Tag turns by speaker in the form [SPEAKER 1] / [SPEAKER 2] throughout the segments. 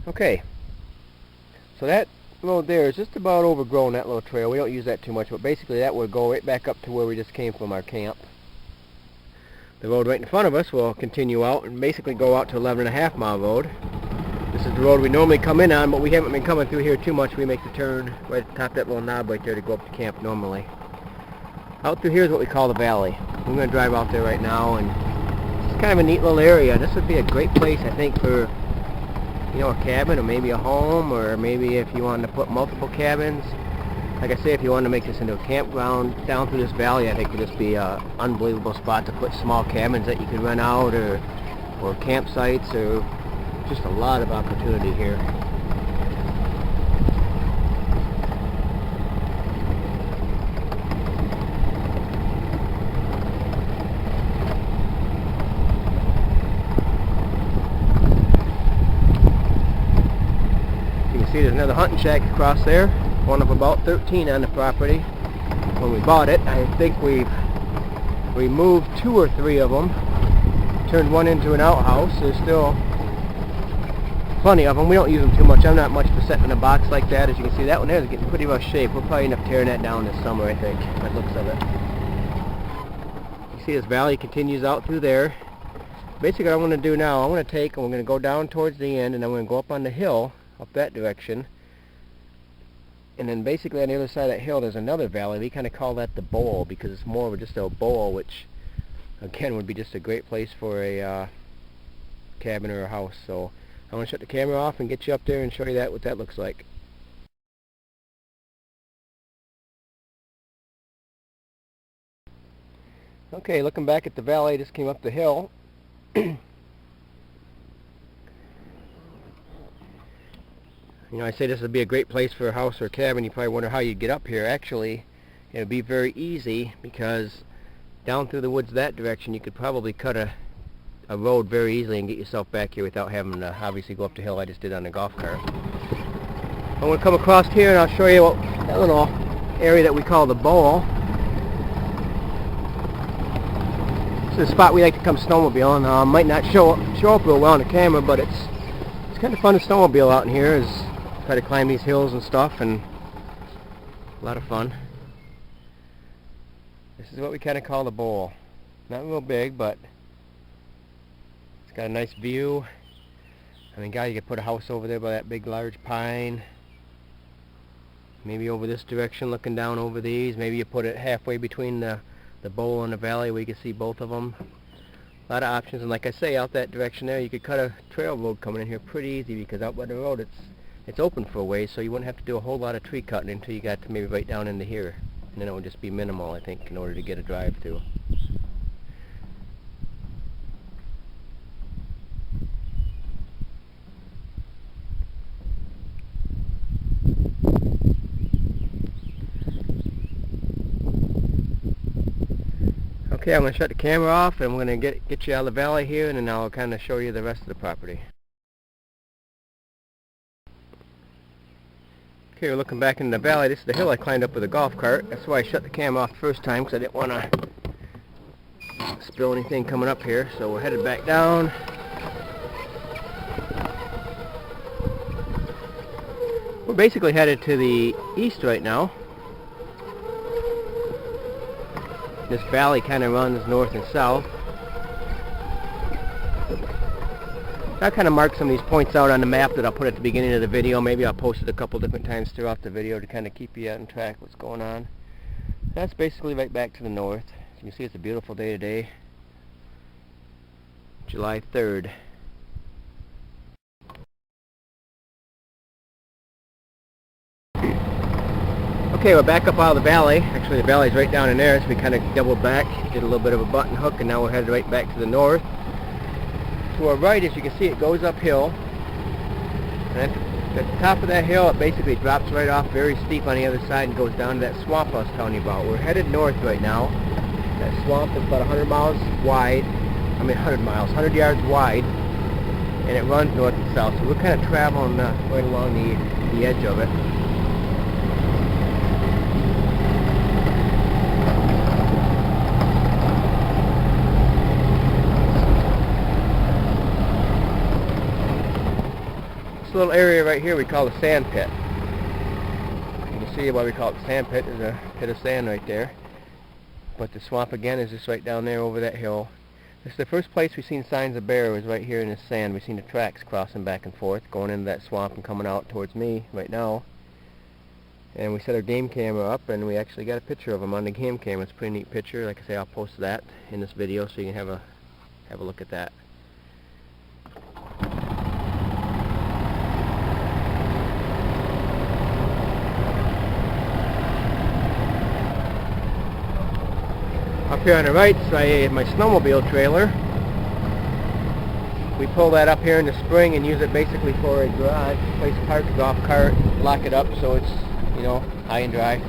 [SPEAKER 1] Okay, so that road there is just about overgrown, that little trail. We don't use that too much, but basically that would go right back up to where we just came from our camp. The road right in front of us will continue out and basically go out to 11.5 mile road. This is the road we normally come in on, but we haven't been coming through here too much. We make the turn right at the top of that little knob right there to go up to camp normally. Out through here is what we call the valley. We're going to drive out there right now, and it's kind of a neat little area. This would be a great place, I think, for, you know, a cabin or maybe a home, or maybe if you wanted to put multiple cabins. Like I say, if you wanted to make this into a campground down through this valley, I think would just be an unbelievable spot to put small cabins that you could rent out, or campsites, or just a lot of opportunity here. You can see there's another hunting shack across there, one of about 13 on the property. When we bought it, I think we've removed 2 or 3 of them, turned one into an outhouse. There's still plenty of them. We don't use them too much. I'm not much for setting in a box like that. As you can see, that one there is getting pretty rough shape. We'll probably end up tearing that down this summer, I think, by the looks of it. You see this valley continues out through there. Basically what I'm going to do now, I'm going to take and we're going to go down towards the end, and I'm going to go up on the hill, up that direction. And then basically on the other side of that hill there's another valley. We kind of call that the bowl because it's more of just a bowl, which again would be just a great place for a cabin or a house. So I'm going to shut the camera off and get you up there and show you what that looks like. Okay, looking back at the valley, just came up the hill. You know, I say this would be a great place for a house or a cabin. You probably wonder how you'd get up here. Actually, it would be very easy because down through the woods that direction you could probably cut a road very easily and get yourself back here without having to obviously go up the hill I just did on the golf cart. I'm going to come across here and I'll show you that little area that we call the bowl. This is a spot we like to come snowmobiling. Might not show up real well on the camera, but it's kind of fun to snowmobile out in here. Try to climb these hills and stuff, and a lot of fun. This is what we kind of call the bowl. Not real big, but it's got a nice view. I mean, God, you could put a house over there by that big large pine. Maybe over this direction looking down over these. Maybe you put it halfway between the bowl and the valley where you can see both of them. A lot of options, and like I say, out that direction there you could cut a trail road coming in here pretty easy, because out by the road it's open for a ways, so you wouldn't have to do a whole lot of tree cutting until you got to maybe right down into here, and then it would just be minimal, I think, in order to get a drive through. Okay, I'm going to shut the camera off, and I'm going to get you out of the valley here, and then I'll kind of show you the rest of the property. Okay, we're looking back in the valley. This is the hill I climbed up with a golf cart. That's why I shut the camera off the first time, because I didn't want to spill anything coming up here. So we're headed back down. We're basically headed to the east right now. This valley kind of runs north and south. I'll kind of mark some of these points out on the map that I'll put at the beginning of the video. Maybe I'll post it a couple different times throughout the video to kind of keep you on track what's going on. That's basically right back to the north. As you can see, it's a beautiful day today, July 3rd. Okay, we're back up out of the valley. Actually, the valley's right down in there, so we kind of doubled back, did a little bit of a button hook, and now we're headed right back to the north. To our right, as you can see, it goes uphill. And at the top of that hill, it basically drops right off very steep on the other side and goes down to that swamp I was telling you about. We're headed north right now. That swamp is about 100 yards wide, and it runs north and south. So we're kind of traveling right along the edge of it. little area right here we call the sand pit. You can see why we call it the sand pit. There's a pit of sand right there. But the swamp again is just right down there over that hill. This is the first place we've seen signs of bear, was right here in this sand. We've seen the tracks crossing back and forth, going into that swamp and coming out towards me right now. And we set our game camera up, and we actually got a picture of them on the game camera. It's a pretty neat picture. Like I say, I'll post that in this video so you can have a look at that. Up here on the right is my snowmobile trailer. We pull that up here in the spring and use it basically for a garage. Place to park the golf cart, lock it up so it's, you know, high and dry.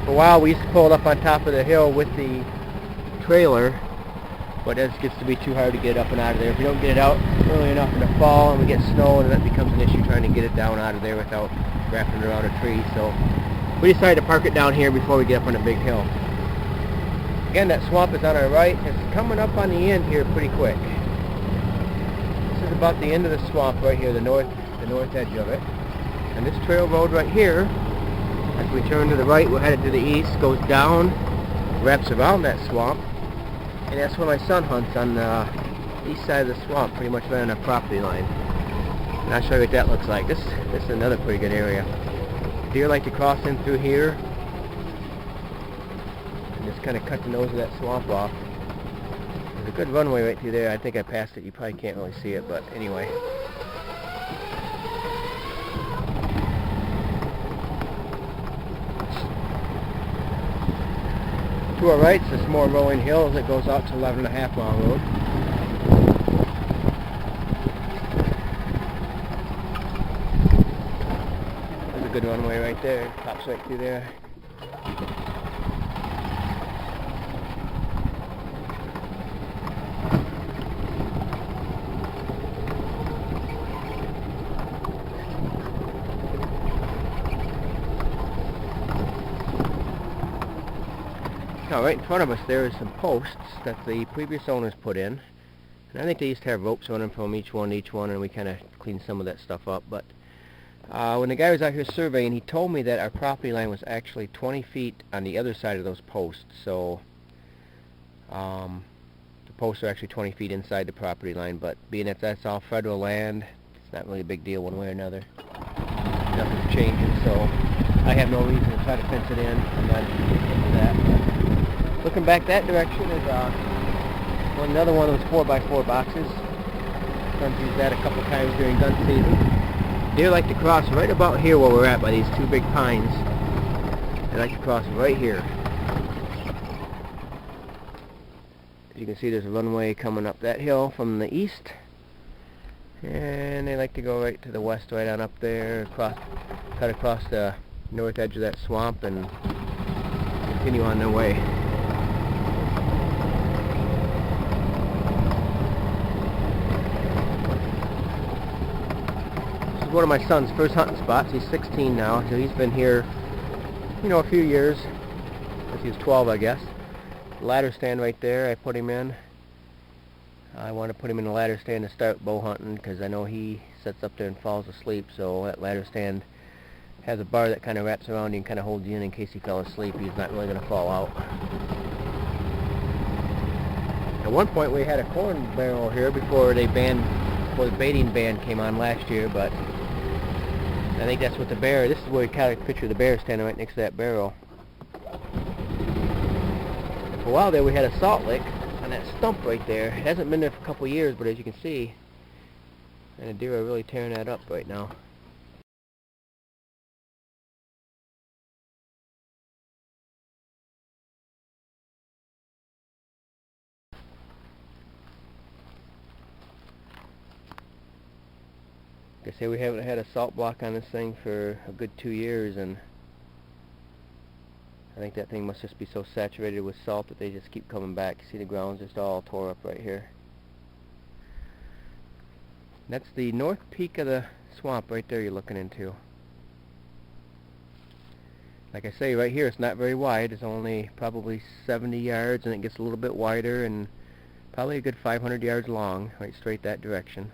[SPEAKER 1] For a while we used to pull it up on top of the hill with the trailer, but it gets to be too hard to get it up and out of there. If we don't get it out early enough in the fall and we get snow, and that becomes an issue trying to get it down out of there without wrapping it around a tree. So we decided to park it down here before we get up on a big hill. Again, that swamp is on our right. It's coming up on the end here pretty quick. This is about the end of the swamp right here, the north edge of it. And this trail road right here, as we turn to the right, we're headed to the east, goes down, wraps around that swamp, and that's where my son hunts, on the east side of the swamp, pretty much right on our property line. And I'll show you what that looks like. This is another pretty good area. Deer like to cross in through here and just kind of cut the nose of that swamp off. There's a good runway right through there. I think I passed it. You probably can't really see it, but anyway. To our right is this more rolling hill that goes out to 11.5 mile road. There's a good runway right there. It pops right through there. Now right in front of us there is some posts that the previous owners put in, and I think they used to have ropes on them from each one, and we kind of cleaned some of that stuff up. But when the guy was out here surveying, he told me that our property line was actually 20 feet on the other side of those posts. So the posts are actually 20 feet inside the property line, but being that that's all federal land, it's not really a big deal one way or another. Nothing's changing, so I have no reason to try to fence it in. I'm not into that. Looking back that direction is another one of those 4x4 boxes. Son's used that a couple times during gun season. Deer like to cross right about here where we're at by these two big pines. They like to cross right here. As you can see, there's a runway coming up that hill from the east. And they like to go right to the west, right on up there, cut across the north edge of that swamp and continue on their way. This is one of my son's first hunting spots. He's 16 now, so he's been here, you know, a few years, since he was 12, I guess. Ladder stand right there, I put him in. I want to put him in the ladder stand to start bow hunting, because I know he sits up there and falls asleep, so that ladder stand has a bar that kind of wraps around you and kind of holds you in case he fell asleep. He's not really going to fall out. At one point we had a corn barrel here before the baiting ban came on last year, but I think that's what the bear, this is where we kind of picture the bear standing right next to that barrel. For a while there we had a salt lick on that stump right there. It hasn't been there for a couple of years, but as you can see, and the deer are really tearing that up right now. Like I say, we haven't had a salt block on this thing for a good 2 years, and I think that thing must just be so saturated with salt that they just keep coming back. You see the ground's just all tore up right here. That's the north peak of the swamp right there you're looking into. Like I say, right here it's not very wide. It's only probably 70 yards, and it gets a little bit wider and probably a good 500 yards long, right straight that direction.